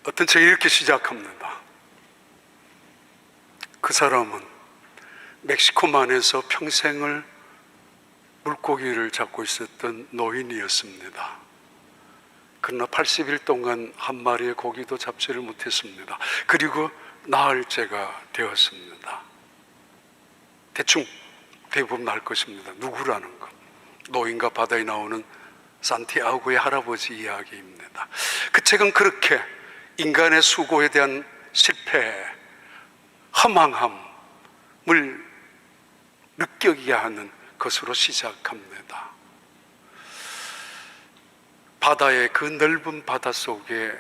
어떤 책이 이렇게 시작합니다. 그 사람은 멕시코만에서 평생을 물고기를 잡고 있었던 노인이었습니다. 그러나 80일 동안 한 마리의 고기도 잡지를 못했습니다. 그리고 나흘째가 되었습니다. 대충 대부분 알 것입니다. 누구라는 것. 노인과 바다에 나오는 산티아고의 할아버지 이야기입니다. 그 책은 그렇게 인간의 수고에 대한 실패, 허망함을 느끼게 하는 것으로 시작합니다. 바다의 그 넓은 바다 속에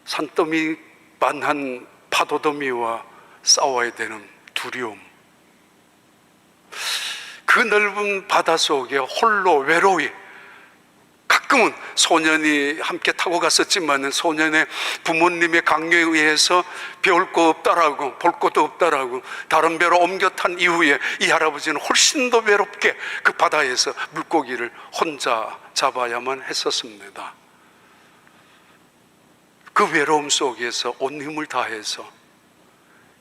산더미만한 파도더미와 싸워야 되는 두려움, 그 넓은 바다 속에 홀로 외로이, 가끔은 소년이 함께 타고 갔었지만 소년의 부모님의 강요에 의해서 배울 거 없다라고, 볼 것도 없다라고 다른 배로 옮겨 탄 이후에 이 할아버지는 훨씬 더 외롭게 그 바다에서 물고기를 혼자 잡아야만 했었습니다. 그 외로움 속에서 온 힘을 다해서,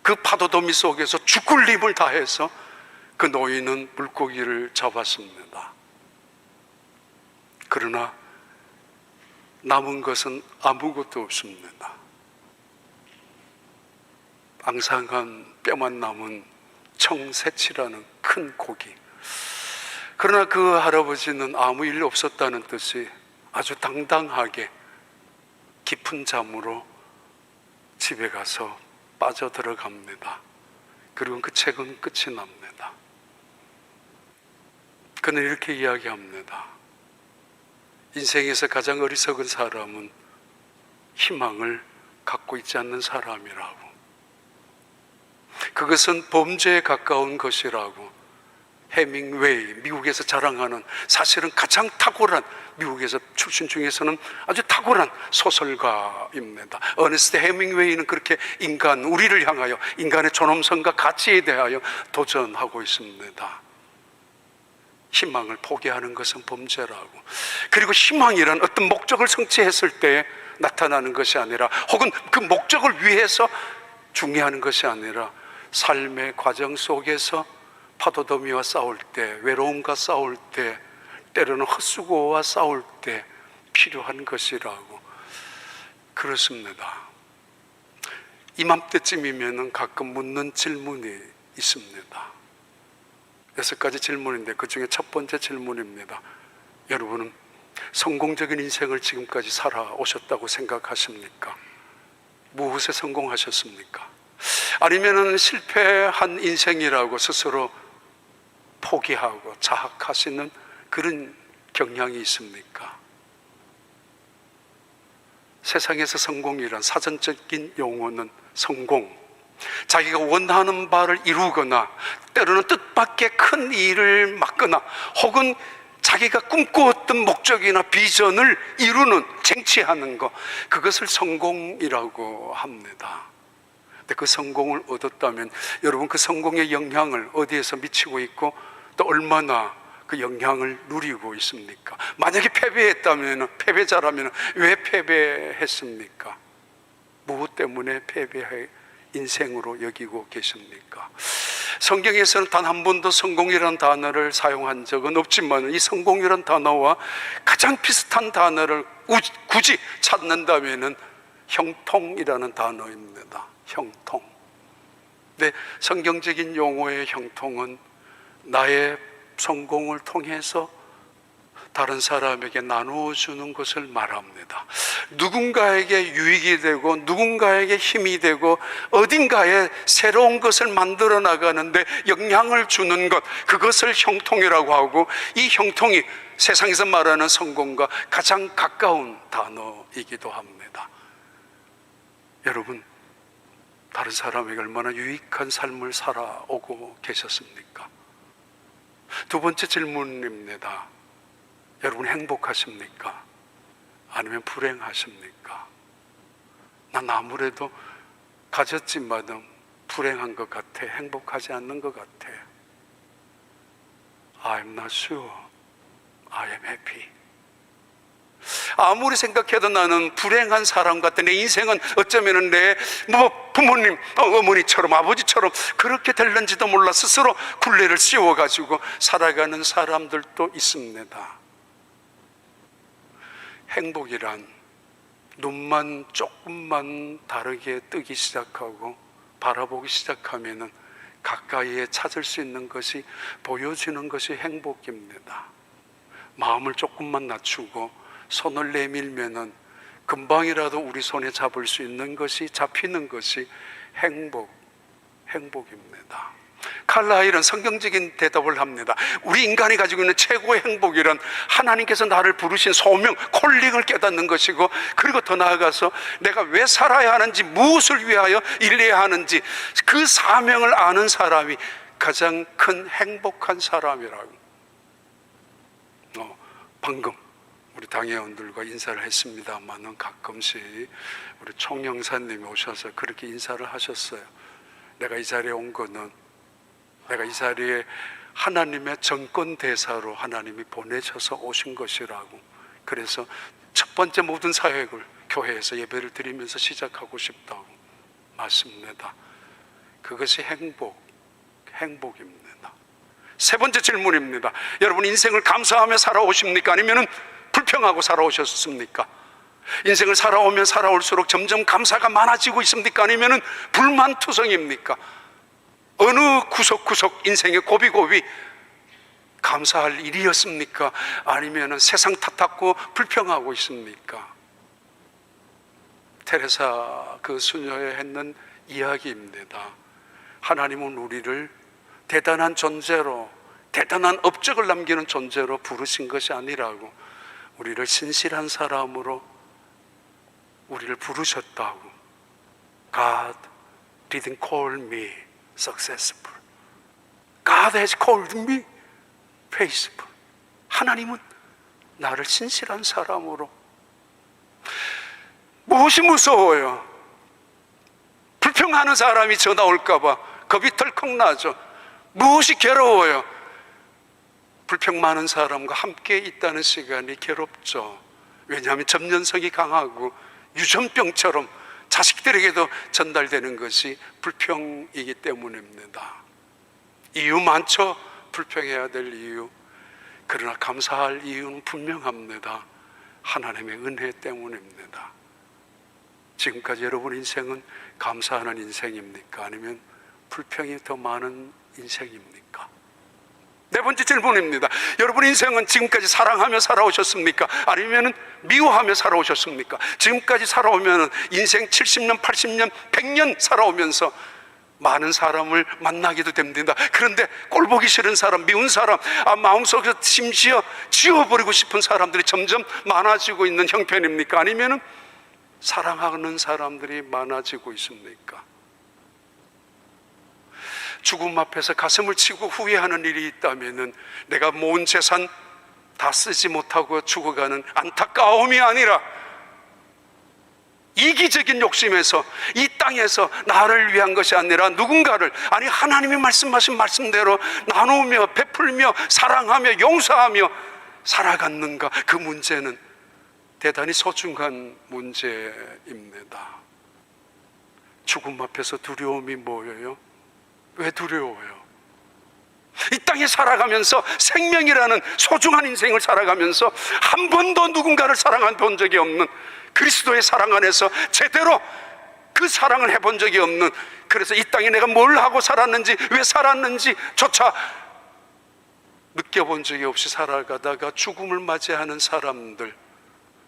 그 파도더미 속에서 죽을 힘을 다해서 그 노인은 물고기를 잡았습니다. 그러나 남은 것은 아무것도 없습니다. 앙상한 뼈만 남은 청새치라는 큰 고기. 그러나 그 할아버지는 아무 일 없었다는 듯이 아주 당당하게 깊은 잠으로 집에 가서 빠져들어갑니다. 그리고 그 책은 끝이 납니다. 그는 이렇게 이야기합니다. 인생에서 가장 어리석은 사람은 희망을 갖고 있지 않는 사람이라고. 그것은 범죄에 가까운 것이라고 해밍웨이, 미국에서 자랑하는, 사실은 가장 탁월한, 미국에서 출신 중에서는 아주 탁월한 소설가입니다. 어네스트 해밍웨이는 그렇게 우리를 향하여 인간의 존엄성과 가치에 대하여 도전하고 있습니다. 희망을 포기하는 것은 범죄라고. 그리고 희망이란 어떤 목적을 성취했을 때 나타나는 것이 아니라, 혹은 그 목적을 위해서 중요한 것이 아니라 삶의 과정 속에서 파도더미와 싸울 때, 외로움과 싸울 때, 때로는 헛수고와 싸울 때 필요한 것이라고. 그렇습니다. 이맘때쯤이면 가끔 묻는 질문이 있습니다. 6가지 질문인데 그 중에 첫 번째 질문입니다. 여러분은 성공적인 인생을 지금까지 살아오셨다고 생각하십니까? 무엇에 성공하셨습니까? 아니면 실패한 인생이라고 스스로 포기하고 자학하시는 그런 경향이 있습니까? 세상에서 성공이란 사전적인 용어는 성공, 자기가 원하는 바를 이루거나 때로는 뜻밖의 큰 일을 맡거나 혹은 자기가 꿈꾸었던 목적이나 비전을 이루는, 쟁취하는 것, 그것을 성공이라고 합니다. 근데 그 성공을 얻었다면 여러분 그 성공의 영향을 어디에서 미치고 있고 또 얼마나 그 영향을 누리고 있습니까? 만약에 패배자라면 왜 패배했습니까? 무엇 때문에 패배해 인생으로 여기고 계십니까? 성경에서는 단 한 번도 성공이라는 단어를 사용한 적은 없지만 이 성공이라는 단어와 가장 비슷한 단어를 굳이 찾는다면 형통이라는 단어입니다. 형통. 근데 성경적인 용어의 형통은 나의 성공을 통해서 다른 사람에게 나누어 주는 것을 말합니다. 누군가에게 유익이 되고 누군가에게 힘이 되고 어딘가에 새로운 것을 만들어 나가는데 영향을 주는 것, 그것을 형통이라고 하고, 이 형통이 세상에서 말하는 성공과 가장 가까운 단어이기도 합니다. 여러분, 다른 사람에게 얼마나 유익한 삶을 살아오고 계셨습니까? 두 번째 질문입니다. 여러분 행복하십니까? 아니면 불행하십니까? 난 아무래도 가졌지만 불행한 것 같아. 행복하지 않는 것 같아. I'm not sure. I am happy. 아무리 생각해도 나는 불행한 사람 같아. 내 인생은 어쩌면 내 부모님, 어머니처럼 아버지처럼 그렇게 될는지도 몰라 스스로 굴레를 씌워가지고 살아가는 사람들도 있습니다. 행복이란 눈만 조금만 다르게 뜨기 시작하고 바라보기 시작하면은 가까이에 찾을 수 있는 것이 보여지는 것이 행복입니다. 마음을 조금만 낮추고 손을 내밀면은 금방이라도 우리 손에 잡을 수 있는 것이, 잡히는 것이 행복입니다. 칼라일은 성경적인 대답을 합니다. 우리 인간이 가지고 있는 최고의 행복이란 하나님께서 나를 부르신 소명, 콜링을 깨닫는 것이고, 그리고 더 나아가서 내가 왜 살아야 하는지, 무엇을 위하여 일해야 하는지 그 사명을 아는 사람이 가장 큰 행복한 사람이라고. 방금 우리 당회원들과 인사를 했습니다만은 가끔씩 우리 총영사님이 오셔서 그렇게 인사를 하셨어요. 내가 이 자리에 온 거는, 내가 이 자리에 하나님의 정권 대사로 하나님이 보내셔서 오신 것이라고. 그래서 첫 번째 모든 사역을 교회에서 예배를 드리면서 시작하고 싶다고 말씀입니다. 그것이 행복입니다. 세 번째 질문입니다. 여러분, 인생을 감사하며 살아오십니까? 아니면 불평하고 살아오셨습니까? 인생을 살아오면 살아올수록 점점 감사가 많아지고 있습니까? 아니면 불만투성입니까? 어느 구석구석 인생의 고비고비 감사할 일이었습니까? 아니면 세상 탓하고 불평하고 있습니까? 테레사 그 수녀의 했는 이야기입니다. 하나님은 우리를 대단한 존재로, 대단한 업적을 남기는 존재로 부르신 것이 아니라고, 우리를 신실한 사람으로 우리를 부르셨다고. God didn't call me successful. God has called me faithful. 하나님은 나를 신실한 사람으로. 무엇이 무서워요? 불평하는 사람이 전화 올까 봐 겁이 덜컥 나죠. 무엇이 괴로워요? 불평 많은 사람과 함께 있다는 시간이 괴롭죠. 왜냐하면 점연성이 강하고 유전병처럼 자식들에게도 전달되는 것이 불평이기 때문입니다. 이유 많죠? 불평해야 될 이유. 그러나 감사할 이유는 분명합니다. 하나님의 은혜 때문입니다. 지금까지 여러분 인생은 감사하는 인생입니까? 아니면 불평이 더 많은 인생입니까? 네 번째 질문입니다. 여러분 인생은 지금까지 사랑하며 살아오셨습니까? 아니면 미워하며 살아오셨습니까? 지금까지 살아오면 인생 70년, 80년, 100년 살아오면서 많은 사람을 만나기도 됩니다. 그런데 꼴보기 싫은 사람, 미운 사람, 마음속에서 심지어 지워버리고 싶은 사람들이 점점 많아지고 있는 형편입니까? 아니면 사랑하는 사람들이 많아지고 있습니까? 죽음 앞에서 가슴을 치고 후회하는 일이 있다면 내가 모은 재산 다 쓰지 못하고 죽어가는 안타까움이 아니라 이기적인 욕심에서 이 땅에서 나를 위한 것이 아니라 누군가를, 아니 하나님이 말씀하신 말씀대로 나누며 베풀며 사랑하며 용서하며 살아갔는가, 그 문제는 대단히 소중한 문제입니다. 죽음 앞에서 두려움이 뭐예요? 왜 두려워요? 이 땅에 살아가면서 생명이라는 소중한 인생을 살아가면서 한 번도 누군가를 사랑한 본 적이 없는, 그리스도의 사랑 안에서 제대로 그 사랑을 해본 적이 없는, 그래서 이 땅에 내가 뭘 하고 살았는지, 왜 살았는지 조차 느껴본 적이 없이 살아가다가 죽음을 맞이하는 사람들,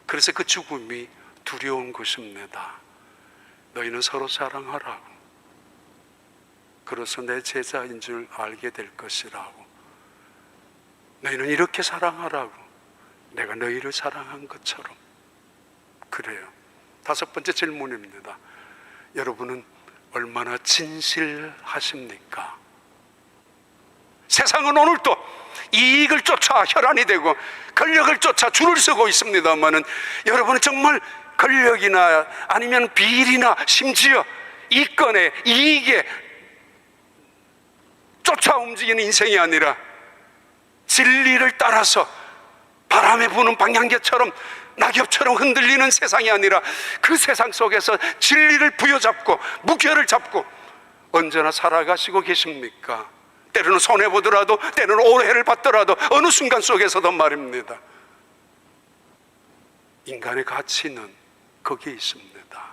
그래서 그 죽음이 두려운 것입니다. 너희는 서로 사랑하라고. 그래서 내 제자인 줄 알게 될 것이라고. 너희는 이렇게 사랑하라고. 내가 너희를 사랑한 것처럼. 그래요. 다섯 번째 질문입니다. 여러분은 얼마나 진실하십니까? 세상은 오늘도 이익을 쫓아 혈안이 되고 권력을 쫓아 줄을 서고 있습니다만은, 여러분은 정말 권력이나 아니면 비리나 심지어 이권에 이익에 쫓아 움직이는 인생이 아니라 진리를 따라서 바람에 부는 방향제처럼 낙엽처럼 흔들리는 세상이 아니라 그 세상 속에서 진리를 부여잡고 무게를 잡고 언제나 살아가시고 계십니까? 때로는 손해보더라도, 때로는 오해를 받더라도, 어느 순간 속에서도 말입니다. 인간의 가치는 거기에 있습니다.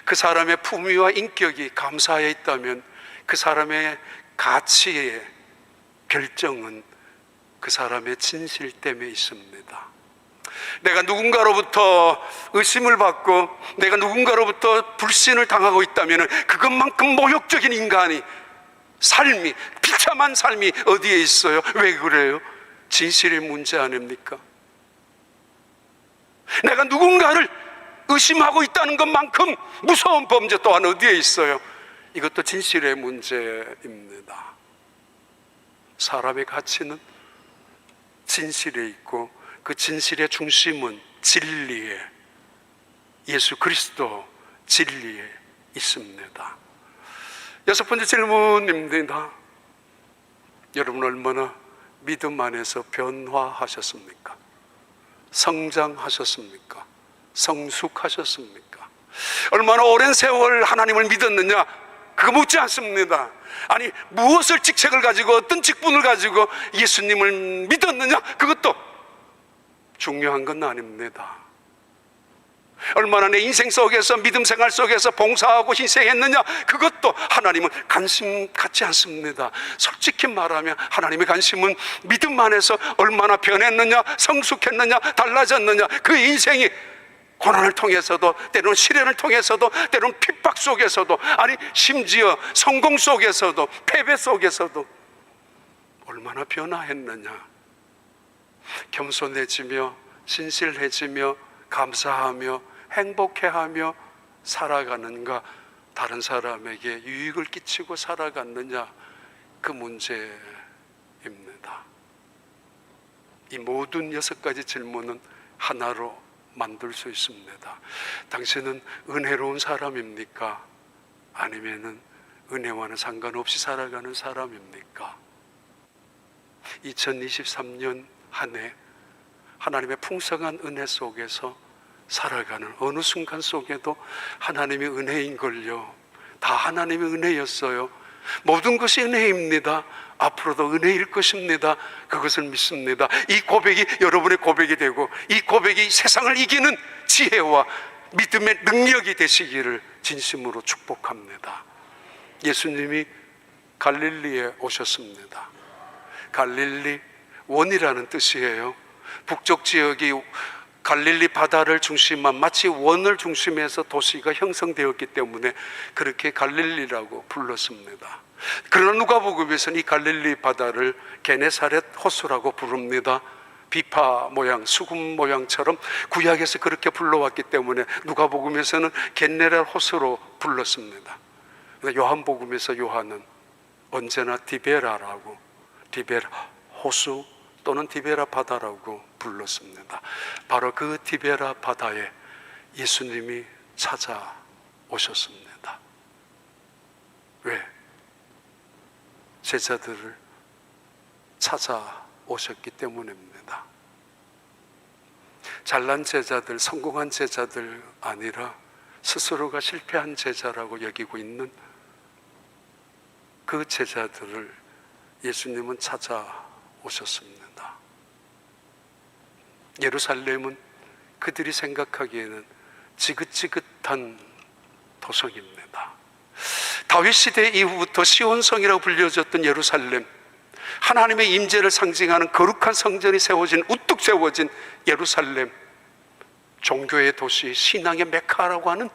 그 사람의 품위와 인격이 감사에 있다면 그 사람의 가치의 결정은 그 사람의 진실됨에 있습니다. 내가 누군가로부터 의심을 받고 내가 누군가로부터 불신을 당하고 있다면 그것만큼 모욕적인 인간이 삶이, 비참한 삶이 어디에 있어요? 왜 그래요? 진실의 문제 아닙니까? 내가 누군가를 의심하고 있다는 것만큼 무서운 범죄 또한 어디에 있어요? 이것도 진실의 문제입니다. 사람의 가치는 진실에 있고 그 진실의 중심은 진리에, 예수 그리스도 진리에 있습니다. 여섯 번째 질문입니다. 여러분 얼마나 믿음 안에서 변화하셨습니까? 성장하셨습니까? 성숙하셨습니까? 얼마나 오랜 세월 하나님을 믿었느냐? 그거 묻지 않습니다. 아니, 무엇을 직책을 가지고 어떤 직분을 가지고 예수님을 믿었느냐? 그것도 중요한 건 아닙니다. 얼마나 내 인생 속에서 믿음 생활 속에서 봉사하고 희생했느냐? 그것도 하나님은 관심 갖지 않습니다. 솔직히 말하면 하나님의 관심은 믿음 안에서 얼마나 변했느냐, 성숙했느냐, 달라졌느냐. 그 인생이 고난을 통해서도, 때로는 시련을 통해서도, 때로는 핍박 속에서도, 아니 심지어 성공 속에서도, 패배 속에서도 얼마나 변화했느냐. 겸손해지며 신실해지며 감사하며 행복해하며 살아가는가, 다른 사람에게 유익을 끼치고 살아갔느냐, 그 문제입니다. 이 모든 6가지 질문은 하나로 만들 수 있습니다. 당신은 은혜로운 사람입니까? 아니면은 은혜와는 상관없이 살아가는 사람입니까? 2023년 한 해 하나님의 풍성한 은혜 속에서 살아가는 어느 순간 속에도 하나님의 은혜인걸요. 다 하나님의 은혜였어요. 모든 것이 은혜입니다. 앞으로도 은혜일 것입니다. 그것을 믿습니다. 이 고백이 여러분의 고백이 되고 이 고백이 세상을 이기는 지혜와 믿음의 능력이 되시기를 진심으로 축복합니다. 예수님이 갈릴리에 오셨습니다. 갈릴리, 원이라는 뜻이에요. 북쪽 지역이 갈릴리 바다를 중심한 마치 원을 중심해서 도시가 형성되었기 때문에 그렇게 갈릴리라고 불렀습니다. 그러나 누가복음에서는 이 갈릴리 바다를 게네사렛 호수라고 부릅니다. 비파 모양, 수금 모양처럼 구약에서 그렇게 불러왔기 때문에 누가복음에서는 게네사렛 호수로 불렀습니다. 요한복음에서 요한은 언제나 디베라라고, 디베라 호수 또는 디베라 바다라고 불렀습니다. 바로 그 디베라 바다에 예수님이 찾아오셨습니다. 왜? 제자들을 찾아오셨기 때문입니다. 잘난 제자들, 성공한 제자들 아니라 스스로가 실패한 제자라고 여기고 있는 그 제자들을 예수님은 찾아오셨습니다. 예루살렘은 그들이 생각하기에는 지긋지긋한 도성입니다. 다윗 시대 이후부터 시온성이라고 불려졌던 예루살렘, 하나님의 임재를 상징하는 거룩한 성전이 세워진, 우뚝 세워진 예루살렘, 종교의 도시, 신앙의 메카라고 하는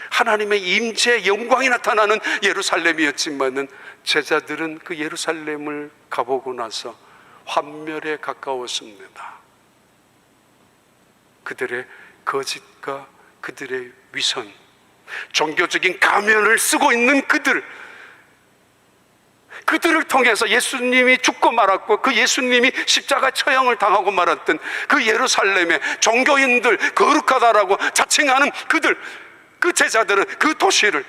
하나님의 임재의 영광이 나타나는 예루살렘이었지만은 제자들은 그 예루살렘을 가보고 나서 환멸에 가까웠습니다. 그들의 거짓과 그들의 위선, 종교적인 가면을 쓰고 있는 그들을 통해서 예수님이 죽고 말았고 그 예수님이 십자가 처형을 당하고 말았던 그 예루살렘의 종교인들, 거룩하다라고 자칭하는 그 제자들은 그 도시를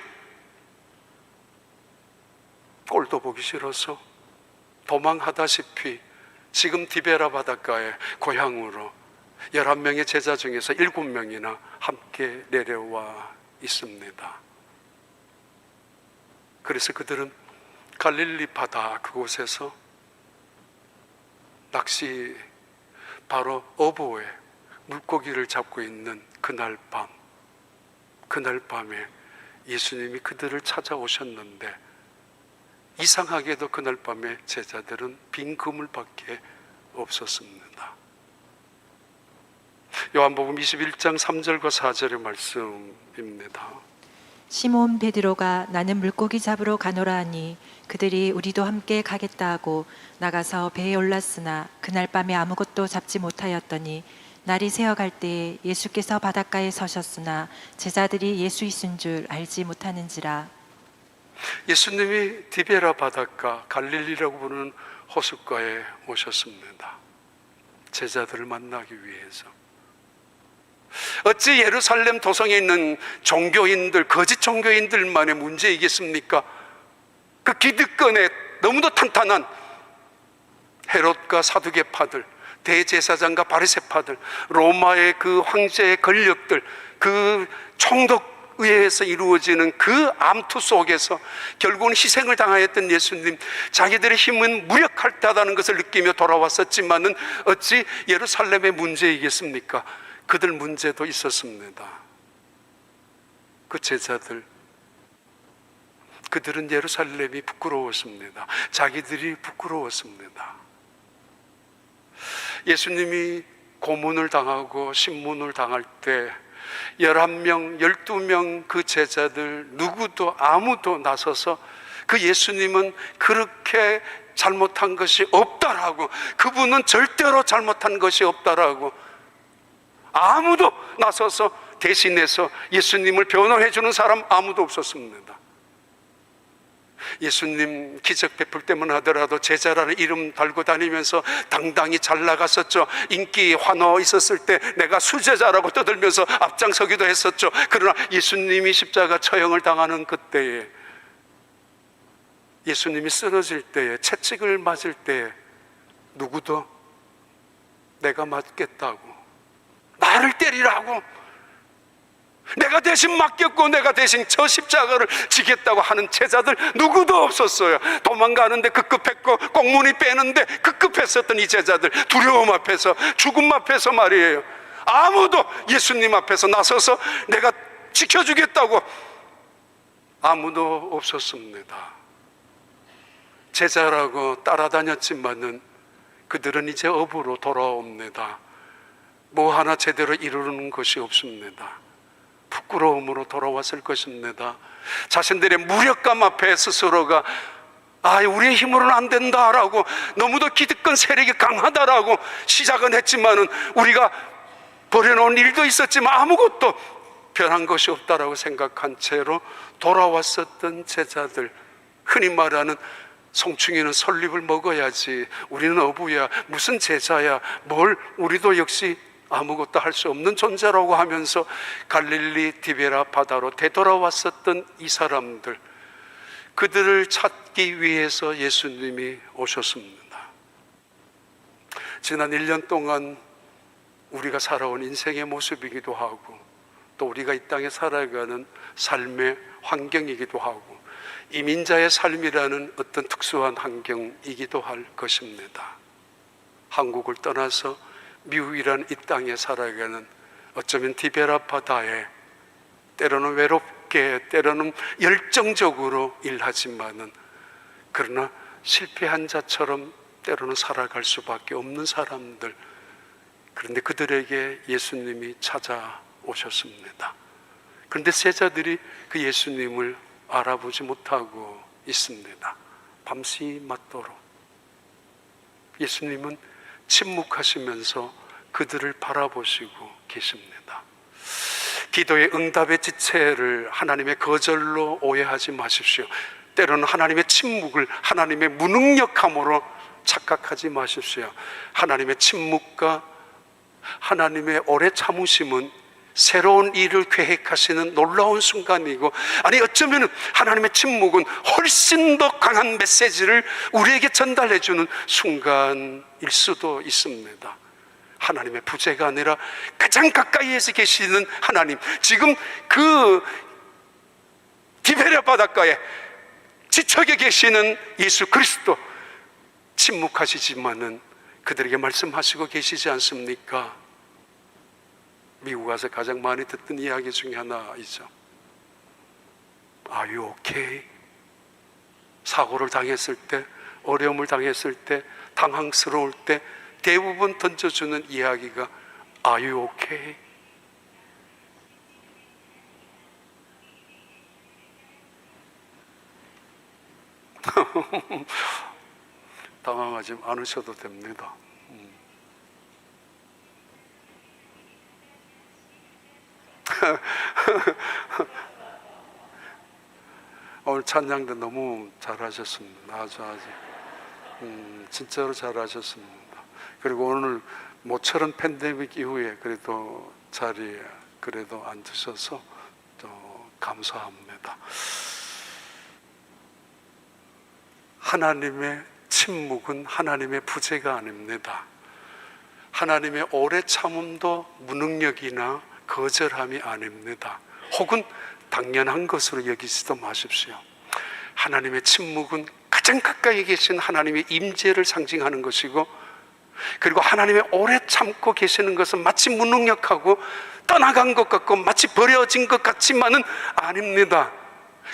꼴도 보기 싫어서 도망하다시피 지금 디베라 바닷가의 고향으로 11명의 제자 중에서 7명이나 함께 내려와 있습니다. 그래서 그들은 갈릴리 바다 그곳에서 낚시, 바로 어부에 물고기를 잡고 있는 그날 밤에 예수님이 그들을 찾아오셨는데, 이상하게도 그날 밤에 제자들은 빈 그물밖에 없었습니다. 요한복음 21장 3절과 4절의 말씀입니다. 시몬 베드로가 나는 물고기 잡으러 가노라 하니 그들이 우리도 함께 가겠다 하고 나가서 배에 올랐으나 그날 밤에 아무것도 잡지 못하였더니 날이 새어갈 때에 예수께서 바닷가에 서셨으나 제자들이 예수 있은 줄 알지 못하는지라. 예수님이 디베라 바닷가, 갈릴리라고 부르는 호숫가에 오셨습니다. 제자들을 만나기 위해서. 어찌 예루살렘 도성에 있는 종교인들, 거짓 종교인들만의 문제이겠습니까? 그 기득권에 너무도 탄탄한 헤롯과 사두개파들, 대제사장과 바리새파들, 로마의 그 황제의 권력들, 그 총독 의해서 이루어지는 그 암투 속에서 결국은 희생을 당하였던 예수님, 자기들의 힘은 무력하다는 것을 느끼며 돌아왔었지만은 어찌 예루살렘의 문제이겠습니까? 그들 문제도 있었습니다. 그 제자들, 그들은 예루살렘이 부끄러웠습니다. 자기들이 부끄러웠습니다. 예수님이 고문을 당하고 신문을 당할 때 11명, 12명 그 제자들 누구도 아무도 나서서 그 예수님은 그렇게 잘못한 것이 없다라고, 그분은 절대로 잘못한 것이 없다라고 아무도 나서서 대신해서 예수님을 변호해 주는 사람 아무도 없었습니다. 예수님 기적 베풀 때만 하더라도 제자라는 이름 달고 다니면서 당당히 잘 나갔었죠. 인기 환호 있었을 때 내가 수제자라고 떠들면서 앞장서기도 했었죠. 그러나 예수님이 십자가 처형을 당하는 그때에, 예수님이 쓰러질 때에, 채찍을 맞을 때에 누구도 내가 맞겠다고, 나를 때리라고, 내가 대신 맡겼고 내가 대신 저 십자가를 지겠다고 하는 제자들 누구도 없었어요. 도망가는데 급급했고 꽁무니 빼는데 급급했었던 이 제자들, 두려움 앞에서, 죽음 앞에서 말이에요, 아무도 예수님 앞에서 나서서 내가 지켜주겠다고 아무도 없었습니다. 제자라고 따라다녔지만은 그들은 이제 업으로 돌아옵니다. 뭐 하나 제대로 이루는 것이 없습니다. 부끄러움으로 돌아왔을 것입니다. 자신들의 무력감 앞에 스스로가 우리의 힘으로는 안 된다라고, 너무도 기득권 세력이 강하다라고 시작은 했지만은, 우리가 벌여놓은 일도 있었지만 아무것도 변한 것이 없다라고 생각한 채로 돌아왔었던 제자들, 흔히 말하는 송충이는 설립을 먹어야지, 우리는 어부야, 무슨 제자야, 뭘, 우리도 역시 아무것도 할 수 없는 존재라고 하면서 갈릴리 디베라 바다로 되돌아왔었던 이 사람들, 그들을 찾기 위해서 예수님이 오셨습니다. 지난 1년 동안 우리가 살아온 인생의 모습이기도 하고, 또 우리가 이 땅에 살아가는 삶의 환경이기도 하고, 이민자의 삶이라는 어떤 특수한 환경이기도 할 것입니다. 한국을 떠나서 미국이라는 이 땅에 살아가는, 어쩌면 디베라 바다에 때로는 외롭게, 때로는 열정적으로 일하지만은, 그러나 실패한 자처럼 때로는 살아갈 수밖에 없는 사람들, 그런데 그들에게 예수님이 찾아오셨습니다. 그런데 제자들이 그 예수님을 알아보지 못하고 있습니다. 밤새 맞도록 예수님은 침묵하시면서 그들을 바라보시고 계십니다. 기도의 응답의 지체를 하나님의 거절로 오해하지 마십시오. 때로는 하나님의 침묵을 하나님의 무능력함으로 착각하지 마십시오. 하나님의 침묵과 하나님의 오래 참으심은 새로운 일을 계획하시는 놀라운 순간이고, 아니 어쩌면 하나님의 침묵은 훨씬 더 강한 메시지를 우리에게 전달해주는 순간일 수도 있습니다. 하나님의 부재가 아니라 가장 가까이에서 계시는 하나님, 지금 그 디베랴 바닷가에 지척에 계시는 예수 그리스도, 침묵하시지만은 그들에게 말씀하시고 계시지 않습니까? 미국 와서 가장 많이 듣던 이야기 중에 하나이죠. Are you okay? 사고를 당했을 때, 어려움을 당했을 때, 당황스러울 때 대부분 던져주는 이야기가 Are you okay? 당황하지 않으셔도 됩니다. 오늘 찬양도 너무 잘하셨습니다. 아주 진짜로 잘하셨습니다. 그리고 오늘 모처럼 팬데믹 이후에 그래도 자리에 그래도 앉으셔서 또 감사합니다. 하나님의 침묵은 하나님의 부재가 아닙니다. 하나님의 오래 참음도 무능력이나 거절함이 아닙니다. 혹은 당연한 것으로 여기지도 마십시오. 하나님의 침묵은 가장 가까이 계신 하나님의 임재를 상징하는 것이고, 그리고 하나님의 오래 참고 계시는 것은 마치 무능력하고 떠나간 것 같고 마치 버려진 것 같지만은 아닙니다.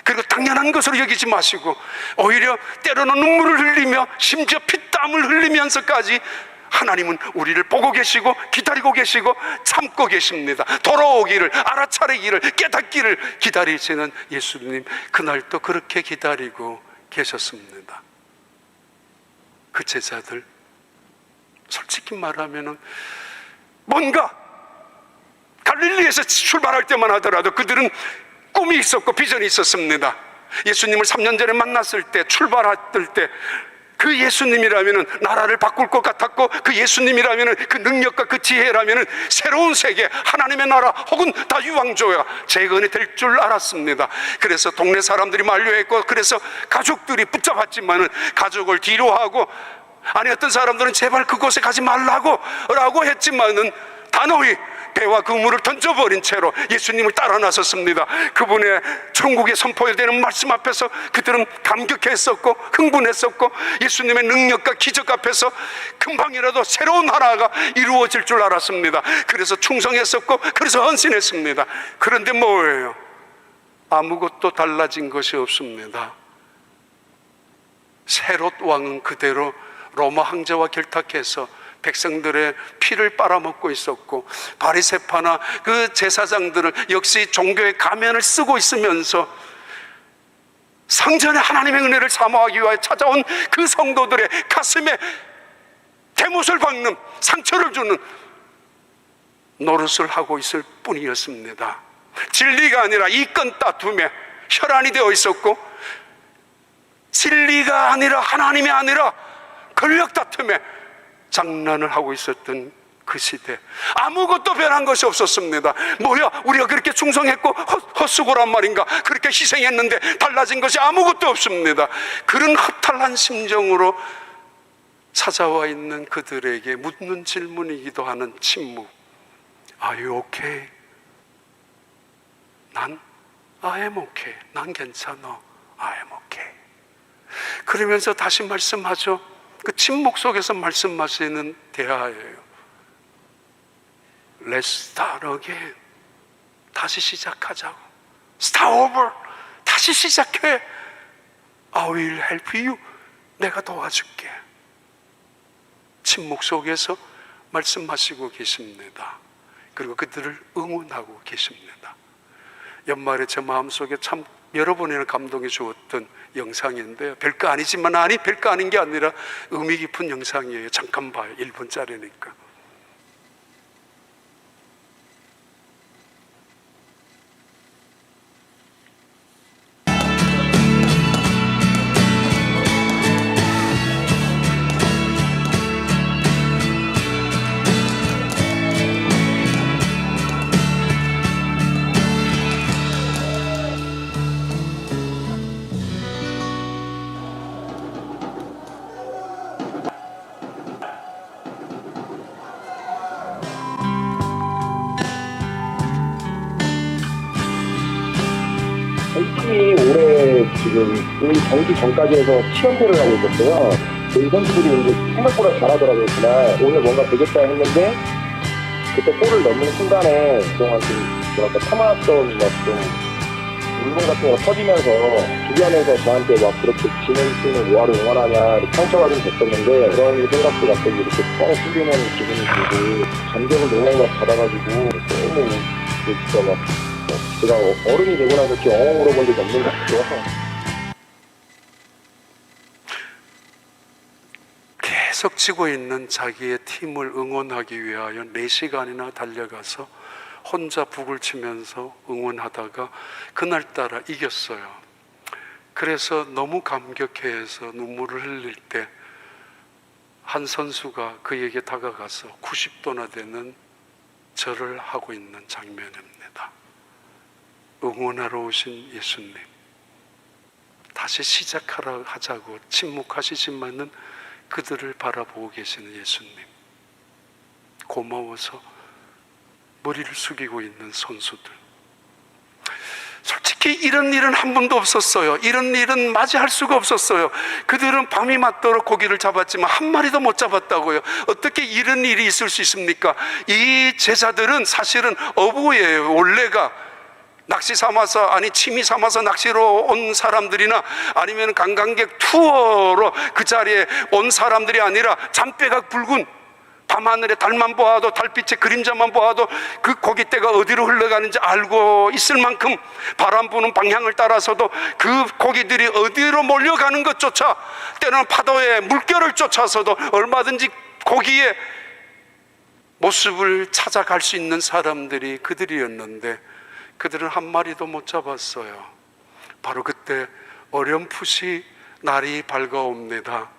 그리고 당연한 것으로 여기지 마시고 오히려 때로는 눈물을 흘리며 심지어 피땀을 흘리면서까지 하나님은 우리를 보고 계시고 기다리고 계시고 참고 계십니다. 돌아오기를, 알아차리기를, 깨닫기를 기다리시는 예수님, 그날도 그렇게 기다리고 계셨습니다. 그 제자들, 솔직히 말하면 뭔가 갈릴리에서 출발할 때만 하더라도 그들은 꿈이 있었고 비전이 있었습니다. 예수님을 3년 전에 만났을 때, 출발했을 때 그 예수님이라면 나라를 바꿀 것 같았고, 그 예수님이라면 그 능력과 그 지혜라면 새로운 세계, 하나님의 나라 혹은 다유왕조가 재건이 될 줄 알았습니다. 그래서 동네 사람들이 만류했고, 그래서 가족들이 붙잡았지만은 가족을 뒤로 하고, 아니 어떤 사람들은 제발 그곳에 가지 말라고 라고 했지만은 단호히 배와 그물을 던져버린 채로 예수님을 따라 나섰습니다. 그분의 천국에 선포되는 말씀 앞에서 그들은 감격했었고 흥분했었고, 예수님의 능력과 기적 앞에서 금방이라도 새로운 나라가 이루어질 줄 알았습니다. 그래서 충성했었고, 그래서 헌신했습니다. 그런데 뭐예요? 아무것도 달라진 것이 없습니다. 헤롯 왕은 그대로 로마 황제와 결탁해서 백성들의 피를 빨아먹고 있었고, 바리새파나 그 제사장들은 역시 종교의 가면을 쓰고 있으면서 성전에 하나님의 은혜를 사모하기 위하여 찾아온 그 성도들의 가슴에 대못을 박는, 상처를 주는 노릇을 하고 있을 뿐이었습니다. 진리가 아니라 이권 다툼에 혈안이 되어 있었고, 진리가 아니라 하나님이 아니라 권력 다툼에 장난을 하고 있었던 그 시대, 아무것도 변한 것이 없었습니다. 뭐야, 우리가 그렇게 충성했고 헛수고란 말인가, 그렇게 희생했는데 달라진 것이 아무것도 없습니다. 그런 허탈한 심정으로 찾아와 있는 그들에게 묻는 질문이기도 하는 침묵. Are you okay? 난 I am okay. 난 괜찮아. I am okay. 그러면서 다시 말씀하죠. 그 침묵 속에서 말씀하시는 대화예요. Let's start again. 다시 시작하자고. Start over. 다시 시작해. I will help you. 내가 도와줄게. 침묵 속에서 말씀하시고 계십니다. 그리고 그들을 응원하고 계십니다. 연말에 제 마음속에 참 여러 번이나 감동이 주었던 영상인데요, 별거 아니지만, 아니 별거 아닌 게 아니라 의미 깊은 영상이에요. 잠깐 봐요. 1분짜리니까. 팀이 올해 지금 올 경기 전까지 해서 7연패를 하고 있었어요. 저희 선수들이 이제 생각보다 잘하더라고요. 그날 오늘 뭔가 되겠다 했는데 그때 골을 넣는 순간에 그동안 좀 뭐랄까 참아왔던 막좀 울분 같은 거 터지면서 주변에서 저한테 막 그렇게 지는 팀을 뭐하러 응원하냐 이렇게 상처가 좀 됐었는데 그런 생각도 갑자기 이렇게 뻥 뚫리는 기분이 들고 감정을 너무 막 받아가지고 너무 진짜 막 제가 어른이 되고 나서 이렇게 엉엉 울어본 적이 없는 것 같아요. 계속 지고 있는 자기의 팀을 응원하기 위하여 4시간이나 달려가서 혼자 북을 치면서 응원하다가 그날따라 이겼어요. 그래서 너무 감격해서 눈물을 흘릴 때 한 선수가 그에게 다가가서 90도나 되는 절을 하고 있는 장면입니다. 응원하러 오신 예수님, 다시 시작하라 하자고 침묵하시지만은 그들을 바라보고 계시는 예수님, 고마워서 머리를 숙이고 있는 선수들. 솔직히 이런 일은 한 번도 없었어요. 이런 일은 맞이할 수가 없었어요. 그들은 밤이 맞도록 고기를 잡았지만 한 마리도 못 잡았다고요. 어떻게 이런 일이 있을 수 있습니까? 이 제자들은 사실은 어부예요. 원래가 낚시 삼아서, 아니 취미 삼아서 낚시로 온 사람들이나 아니면 관광객 투어로 그 자리에 온 사람들이 아니라 잔뼈가 붉은 밤하늘에 달만 보아도, 달빛의 그림자만 보아도 그 고깃대가 어디로 흘러가는지 알고 있을 만큼 바람 부는 방향을 따라서도 그 고기들이 어디로 몰려가는 것조차, 때로는 파도의 물결을 쫓아서도 얼마든지 고기의 모습을 찾아갈 수 있는 사람들이 그들이었는데 그들은 한 마리도 못 잡았어요. 바로 그때 어렴풋이 날이 밝아옵니다.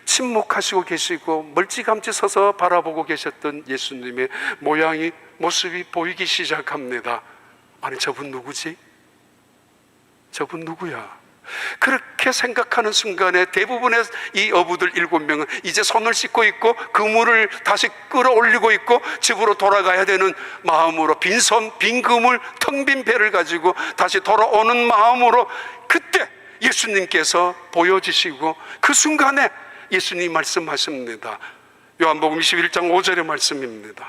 침묵하시고 계시고 멀찌감치 서서 바라보고 계셨던 예수님의 모양이, 모습이 보이기 시작합니다. 아니, 저분 누구지? 저분 누구야? 그렇게 생각하는 순간에 대부분의 이 어부들 7명은 이제 손을 씻고 있고 그물을 다시 끌어올리고 있고 집으로 돌아가야 되는 마음으로, 빈손 빈 그물 텅 빈 배를 가지고 다시 돌아오는 마음으로 그때 예수님께서 보여지시고 그 순간에 예수님이 말씀하십니다. 요한복음 21장 5절의 말씀입니다.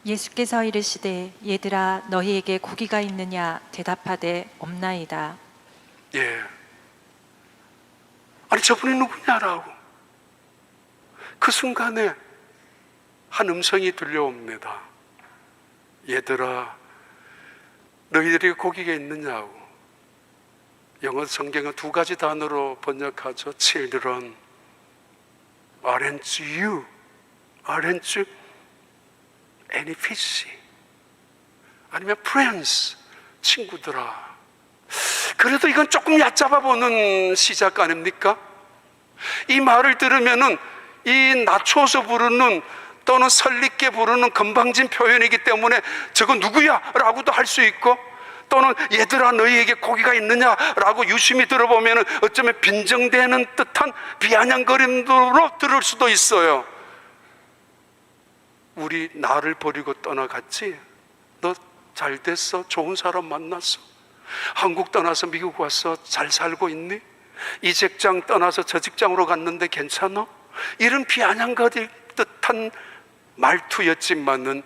예수께서 이르시되 얘들아 너희에게 고기가 있느냐 대답하되 없나이다. 예. 아니, 저분이 누구냐라고. 그 순간에 한 음성이 들려옵니다. 얘들아 너희들에게 고기가 있느냐고. 영어 성경은 2가지 단어로 번역하죠. Children, aren't you? Aren't you any fish? 아니면 friends, 친구들아. 그래도 이건 조금 얕잡아 보는 시작 아닙니까? 이 말을 들으면은 이 낮춰서 부르는 또는 설립게 부르는 건방진 표현이기 때문에 저거 누구야? 라고도 할 수 있고, 또는 얘들아 너희에게 고기가 있느냐? 라고 유심히 들어보면 어쩌면 빈정대는 듯한 비아냥거림으로 들을 수도 있어요. 우리 나를 버리고 떠나갔지? 너 잘 됐어? 좋은 사람 만났어? 한국 떠나서 미국 와서 잘 살고 있니? 이 직장 떠나서 저 직장으로 갔는데 괜찮아? 이런 비아냥거릴 듯한 말투였지만은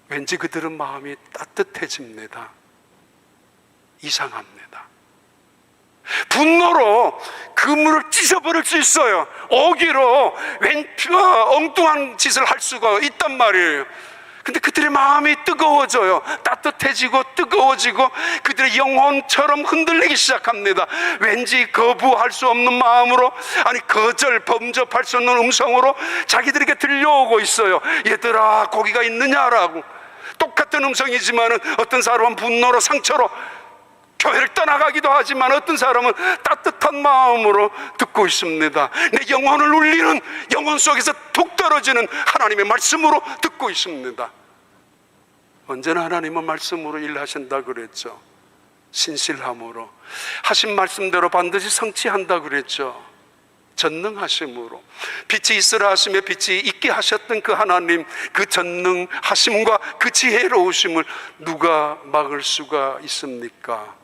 왠지 그들은 마음이 따뜻해집니다. 이상합니다. 분노로 그물을 찢어버릴 수 있어요. 오기로 엉뚱한 짓을 할 수가 있단 말이에요. 근데 그들의 마음이 뜨거워져요. 따뜻해지고 뜨거워지고 그들의 영혼처럼 흔들리기 시작합니다. 왠지 거부할 수 없는 마음으로, 아니 거절, 범접할 수 없는 음성으로 자기들에게 들려오고 있어요. 얘들아 고기가 있느냐라고. 똑같은 음성이지만 어떤 사람은 분노로, 상처로 교회를 떠나가기도 하지만 어떤 사람은 따뜻한 마음으로 듣고 있습니다. 내 영혼을 울리는, 영혼 속에서 툭 떨어지는 하나님의 말씀으로 듣고 있습니다. 언제나 하나님은 말씀으로 일하신다 그랬죠. 신실함으로 하신 말씀대로 반드시 성취한다 그랬죠. 전능하심으로 빛이 있으라 하시며 빛이 있게 하셨던 그 하나님, 그 전능하심과 그 지혜로우심을 누가 막을 수가 있습니까?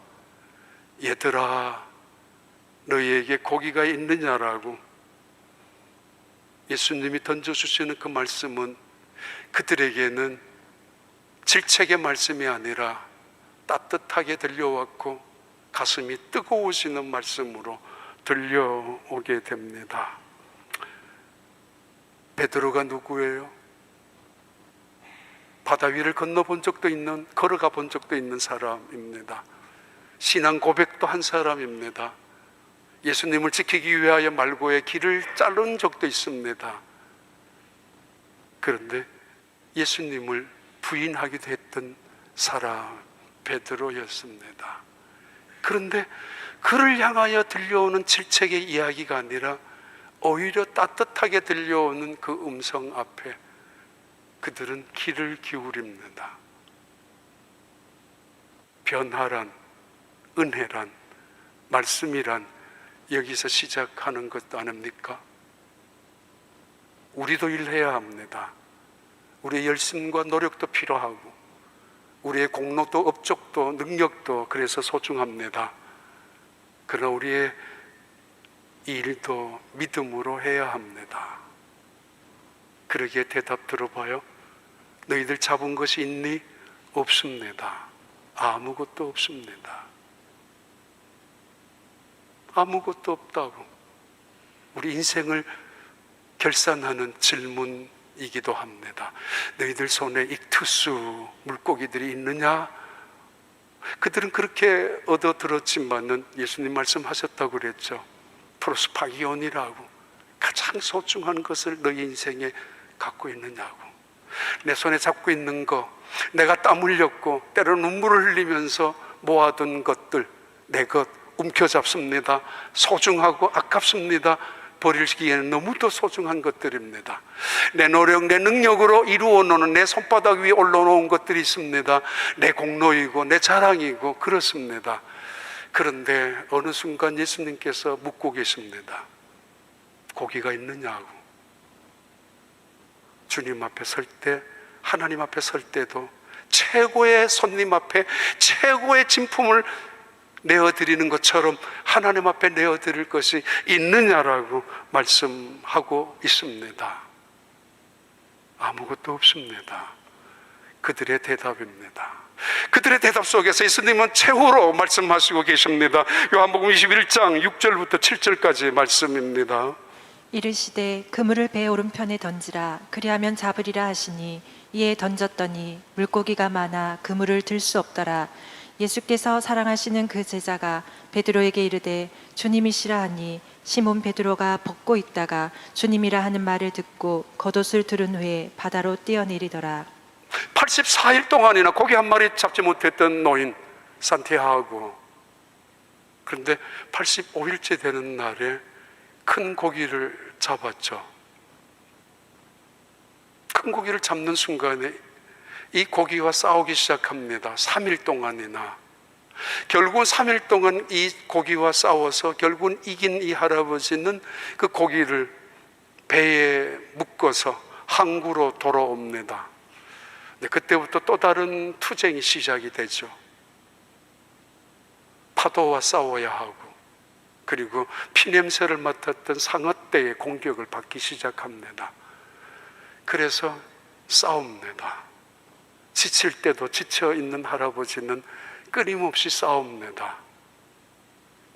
얘들아, 너희에게 고기가 있느냐라고 예수님이 던져주시는 그 말씀은 그들에게는 질책의 말씀이 아니라 따뜻하게 들려왔고 가슴이 뜨거워지는 말씀으로 들려오게 됩니다. 베드로가 누구예요? 바다 위를 건너본 적도 있는, 걸어가 본 적도 있는 사람입니다. 신앙 고백도 한 사람입니다. 예수님을 지키기 위하여 말고의 길을 자른 적도 있습니다. 그런데 예수님을 부인하기도 했던 사람 베드로였습니다. 그런데 그를 향하여 들려오는 질책의 이야기가 아니라 오히려 따뜻하게 들려오는 그 음성 앞에 그들은 귀를 기울입니다. 변화란, 은혜란, 말씀이란 여기서 시작하는 것 아닙니까? 우리도 일해야 합니다. 우리의 열심과 노력도 필요하고 우리의 공로도 업적도 능력도 그래서 소중합니다. 그러나 우리의 일도 믿음으로 해야 합니다. 그러기에 대답 들어봐요. 너희들 잡은 것이 있니? 없습니다. 아무것도 없습니다. 아무것도 없다고. 우리 인생을 결산하는 질문이기도 합니다. 너희들 손에 익투수 물고기들이 있느냐? 그들은 그렇게 얻어 들었지만은 예수님 말씀하셨다고 그랬죠. 프로스파기온이라고. 가장 소중한 것을 너희 인생에 갖고 있느냐고. 내 손에 잡고 있는 거, 내가 땀 흘렸고 때로 눈물을 흘리면서 모아둔 것들, 내 것 움켜잡습니다. 소중하고 아깝습니다. 버리기에는 너무도 소중한 것들입니다. 내 노력, 내 능력으로 이루어 놓은 내 손바닥 위에 올려놓은 것들이 있습니다. 내 공로이고 내 자랑이고 그렇습니다. 그런데 어느 순간 예수님께서 묻고 계십니다. 고기가 있느냐고. 주님 앞에 설 때, 하나님 앞에 설 때도 최고의 손님 앞에 최고의 진품을 내어드리는 것처럼 하나님 앞에 내어드릴 것이 있느냐라고 말씀하고 있습니다. 아무것도 없습니다. 그들의 대답입니다. 그들의 대답 속에서 예수님은 최후로 말씀하시고 계십니다. 요한복음 21장 6절부터 7절까지 말씀입니다. 이르시되 그물을 배 오른편에 던지라. 그리하면 잡으리라 하시니 이에 던졌더니 물고기가 많아 그물을 들 수 없더라. 예수께서 사랑하시는 그 제자가 베드로에게 이르되 주님이시라 하니 시몬 베드로가 벗고 있다가 주님이라 하는 말을 듣고 겉옷을 두른 후에 바다로 뛰어내리더라. 84일 동안이나 고기 한 마리 잡지 못했던 노인 산티아고. 그런데 85일째 되는 날에 큰 고기를 잡았죠. 큰 고기를 잡는 순간에 이 고기와 싸우기 시작합니다. 3일 동안이나. 결국은 3일 동안 이 고기와 싸워서 결국은 이긴 이 할아버지는 그 고기를 배에 묶어서 항구로 돌아옵니다. 그때부터 또 다른 투쟁이 시작이 되죠. 파도와 싸워야 하고, 그리고 피냄새를 맡았던 상어떼의 공격을 받기 시작합니다. 그래서 싸웁니다. 지칠 때도 지쳐있는 할아버지는 끊임없이 싸웁니다.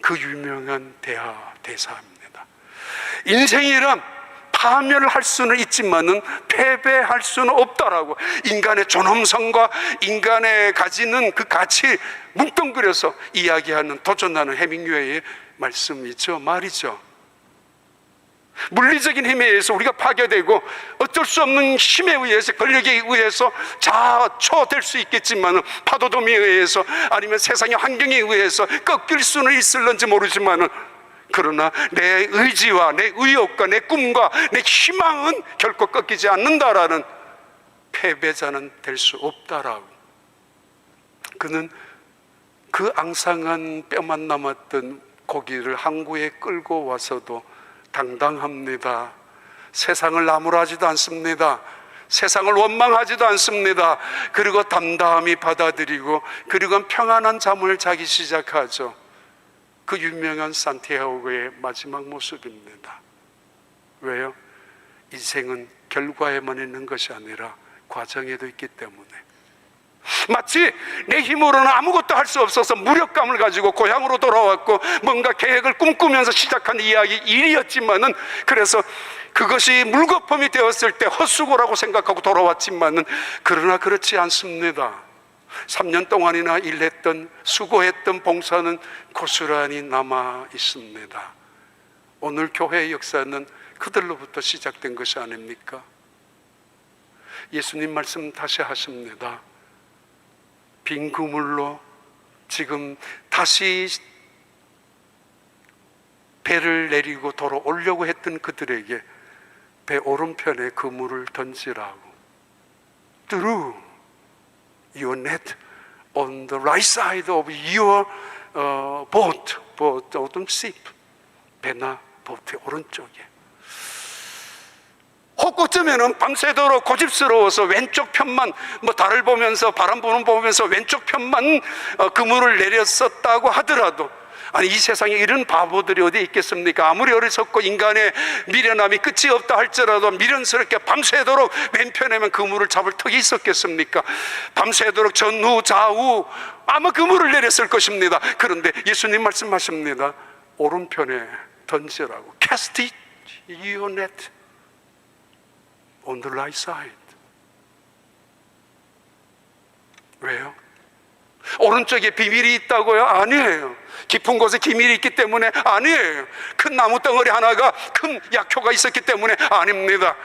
그 유명한 대사입니다. 인생이란 파멸할 수는 있지만은 패배할 수는 없다라고. 인간의 존엄성과 인간의 가지는 그 가치 뭉뚱그려서 이야기하는, 도전하는 해밍웨이의 말씀이죠, 말이죠. 물리적인 힘에 의해서 우리가 파괴되고 어쩔 수 없는 힘에 의해서, 권력에 의해서 자초될 수 있겠지만, 파도돔에 의해서 아니면 세상의 환경에 의해서 꺾일 수는 있을런지 모르지만, 그러나 내 의지와 내 의욕과 내 꿈과 내 희망은 결코 꺾이지 않는다라는, 패배자는 될 수 없다라고. 그는 그 앙상한 뼈만 남았던 고기를 항구에 끌고 와서도 당당합니다. 세상을 나무라지도 않습니다. 세상을 원망하지도 않습니다. 그리고 담담히 받아들이고, 그리고 평안한 잠을 자기 시작하죠. 그 유명한 산티아고의 마지막 모습입니다. 왜요? 인생은 결과에만 있는 것이 아니라 과정에도 있기 때문에. 마치 내 힘으로는 아무것도 할 수 없어서 무력감을 가지고 고향으로 돌아왔고 뭔가 계획을 꿈꾸면서 시작한 일이었지만은, 그래서 그것이 물거품이 되었을 때 헛수고라고 생각하고 돌아왔지만은, 그러나 그렇지 않습니다. 3년 동안이나 일했던, 수고했던 봉사는 고스란히 남아 있습니다. 오늘 교회의 역사는 그들로부터 시작된 것이 아닙니까? 예수님 말씀 다시 하십니다. 빈 그물로 지금 다시 배를 내리고 돌아오려고 했던 그들에게 배 오른편에 그물을 던지라고. Throw your net on the right side of your boat, 어떤 ship, 배나 보트의 오른쪽에. 혹고쯤에는 밤새도록 고집스러워서 왼쪽 편만, 달을 보면서 바람 보면서 왼쪽 편만 그물을 내렸었다고 하더라도, 아니 이 세상에 이런 바보들이 어디 있겠습니까? 아무리 어리석고 인간의 미련함이 끝이 없다 할지라도 미련스럽게 밤새도록 왼편에만 그물을 잡을 턱이 있었겠습니까? 밤새도록 전후 좌우 아마 그물을 내렸을 것입니다. 그런데 예수님 말씀하십니다. 오른편에 던지라고. Cast it, your net on the right side. 왜요? 오른쪽에 비밀이 있다고요? 아니에요. 깊은 곳에 기밀이 있기 때문에 아니에요. 큰 나무 덩어리 하나가 큰 약효가 있었기 때문에 아닙니다.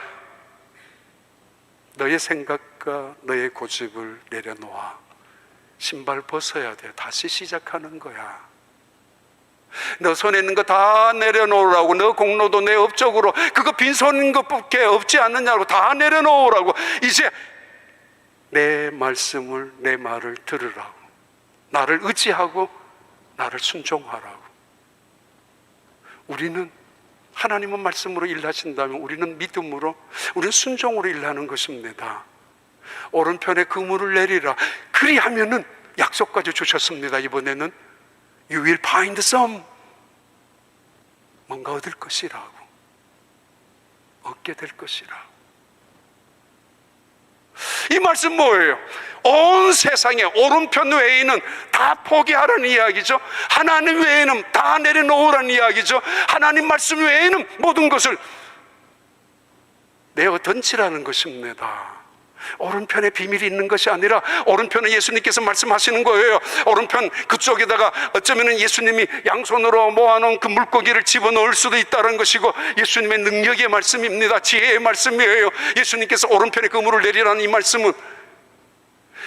너의 생각과 너의 고집을 내려놓아. 신발 벗어야 돼. 다시 시작하는 거야. 너 손에 있는 거 다 내려놓으라고. 너 공로도 내 업적으로 그거 빈손인 것밖에 없지 않느냐고 다 내려놓으라고. 이제 내 말씀을, 내 말을 들으라고. 나를 의지하고 나를 순종하라고. 우리는 하나님은 말씀으로 일하신다면 우리는 믿음으로, 우리는 순종으로 일하는 것입니다. 오른편에 그물을 내리라. 그리하면은 약속까지 주셨습니다. 이번에는 You will find some. 뭔가 얻을 것이라고. 얻게 될 것이라고. 이 말씀 뭐예요? 온 세상에 오른편 외에는 다 포기하라는 이야기죠. 하나님 외에는 다 내려놓으라는 이야기죠. 하나님 말씀 외에는 모든 것을 내어 던지라는 것입니다. 오른편에 비밀이 있는 것이 아니라 오른편은 예수님께서 말씀하시는 거예요. 오른편 그쪽에다가 어쩌면 예수님이 양손으로 모아놓은 그 물고기를 집어넣을 수도 있다는 것이고, 예수님의 능력의 말씀입니다. 지혜의 말씀이에요. 예수님께서 오른편에 그물을 내리라는 이 말씀은,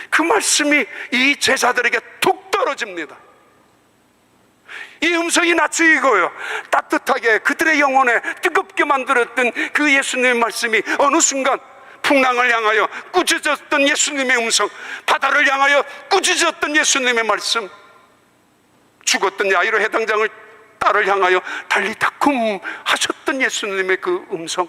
그 말씀이 이 제자들에게 툭 떨어집니다. 이 음성이 낯이 익어요. 따뜻하게 그들의 영혼에 뜨겁게 만들었던 그 예수님의 말씀이 어느 순간 풍랑을 향하여 꾸짖었던 예수님의 음성, 바다를 향하여 꾸짖었던 예수님의 말씀, 죽었던 야이로 해당장을 딸을 향하여 달리 다쿰 하셨던 예수님의 그 음성,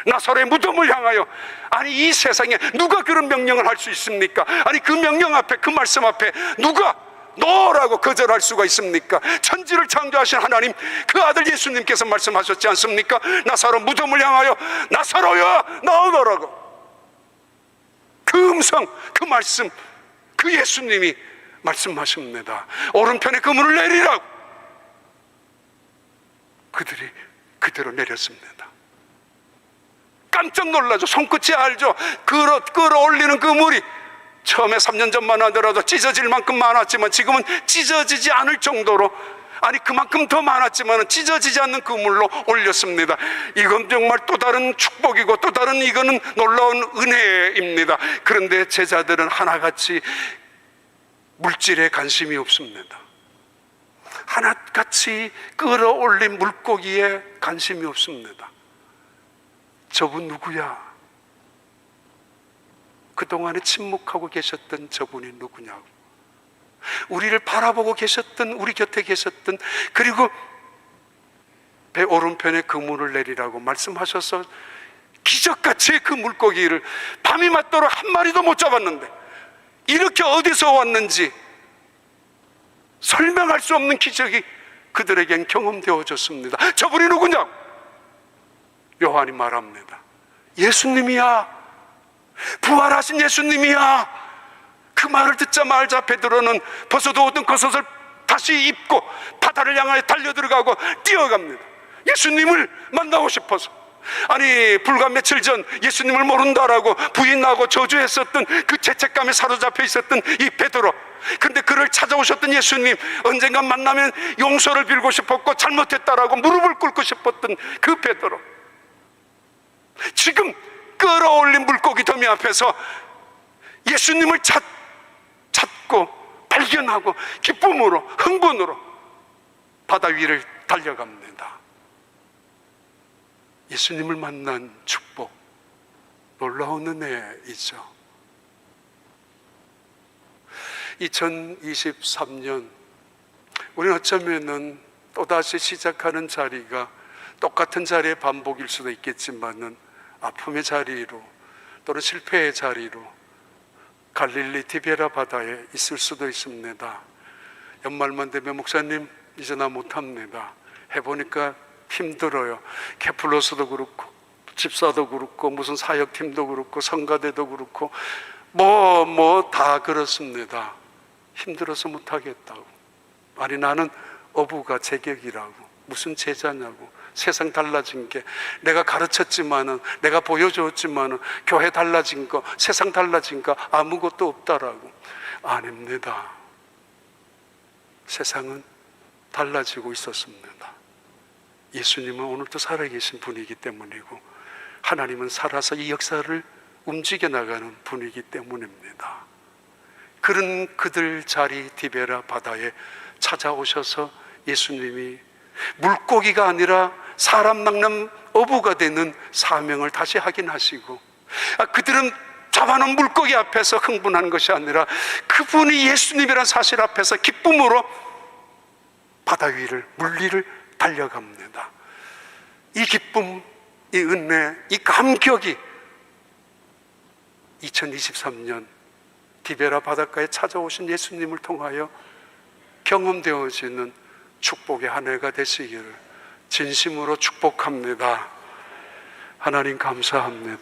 나사로의 무덤을 향하여, 아니 이 세상에 누가 그런 명령을 할 수 있습니까? 아니 그 명령 앞에, 그 말씀 앞에 누가 너라고 거절할 수가 있습니까? 천지를 창조하신 하나님, 그 아들 예수님께서 말씀하셨지 않습니까? 나사로 무덤을 향하여 나사로야 나오너라고. 그 음성, 그 말씀, 그 예수님이 말씀하십니다. 오른편에 그물을 내리라고. 그들이 그대로 내렸습니다. 깜짝 놀라죠. 손끝이 알죠. 끌어올리는 그물이 처음에 3년 전만 하더라도 찢어질 만큼 많았지만 지금은 찢어지지 않을 정도로, 아니 그만큼 더 많았지만 찢어지지 않는 그물로 올렸습니다. 이건 정말 또 다른 축복이고 또 다른, 이거는 놀라운 은혜입니다. 그런데 제자들은 하나같이 물질에 관심이 없습니다. 하나같이 끌어올린 물고기에 관심이 없습니다. 저분 누구야? 그동안에 침묵하고 계셨던 저분이 누구냐고. 우리를 바라보고 계셨던, 우리 곁에 계셨던, 그리고 배 오른편에 그물을 내리라고 말씀하셔서 기적같이 그 물고기를 밤이 맞도록 한 마리도 못 잡았는데, 이렇게 어디서 왔는지 설명할 수 없는 기적이 그들에겐 경험되어졌습니다. 저분이 누구냐? 요한이 말합니다. 예수님이야. 부활하신 예수님이야. 그 말을 듣자마자 베드로는 벗어도 오던 겉옷을 다시 입고 바다를 향하여 달려들어가고 뛰어갑니다. 예수님을 만나고 싶어서. 아니, 불과 며칠 전 예수님을 모른다라고 부인하고 저주했었던 그 죄책감에 사로잡혀 있었던 이 베드로, 근데 그를 찾아오셨던 예수님, 언젠가 만나면 용서를 빌고 싶었고 잘못했다라고 무릎을 꿇고 싶었던 그 베드로, 지금 끌어올린 물고기 더미 앞에서 예수님을 찾고 발견하고 기쁨으로, 흥분으로 바다 위를 달려갑니다. 예수님을 만난 축복, 놀라운 은혜이죠. 2023년 우리는 어쩌면은 또다시 시작하는 자리가 똑같은 자리의 반복일 수도 있겠지만은 아픔의 자리로 또는 실패의 자리로 갈릴리 디베라 바다에 있을 수도 있습니다. 연말만 되면 목사님 이제 나 못합니다. 해보니까 힘들어요. 케플러스도 그렇고 집사도 그렇고 무슨 사역팀도 그렇고 성가대도 그렇고 뭐 다 그렇습니다. 힘들어서 못하겠다고. 아니, 나는 어부가 제격이라고. 무슨 제자냐고. 세상 달라진 게, 내가 가르쳤지만은, 내가 보여줬지만은 교회 달라진 거, 세상 달라진 거 아무것도 없다라고. 아닙니다. 세상은 달라지고 있었습니다. 예수님은 오늘도 살아계신 분이기 때문이고, 하나님은 살아서 이 역사를 움직여 나가는 분이기 때문입니다. 그런 그들 자리 디베라 바다에 찾아오셔서 예수님이 물고기가 아니라 사람 낚는 어부가 되는 사명을 다시 확인하시고, 그들은 잡아놓은 물고기 앞에서 흥분하는 것이 아니라 그분이 예수님이라는 사실 앞에서 기쁨으로 바다 위를, 물리를 달려갑니다. 이 기쁨, 이 은혜, 이 감격이 2023년 디베라 바닷가에 찾아오신 예수님을 통하여 경험되어지는 축복의 한 해가 되시기를 진심으로 축복합니다. 하나님 감사합니다.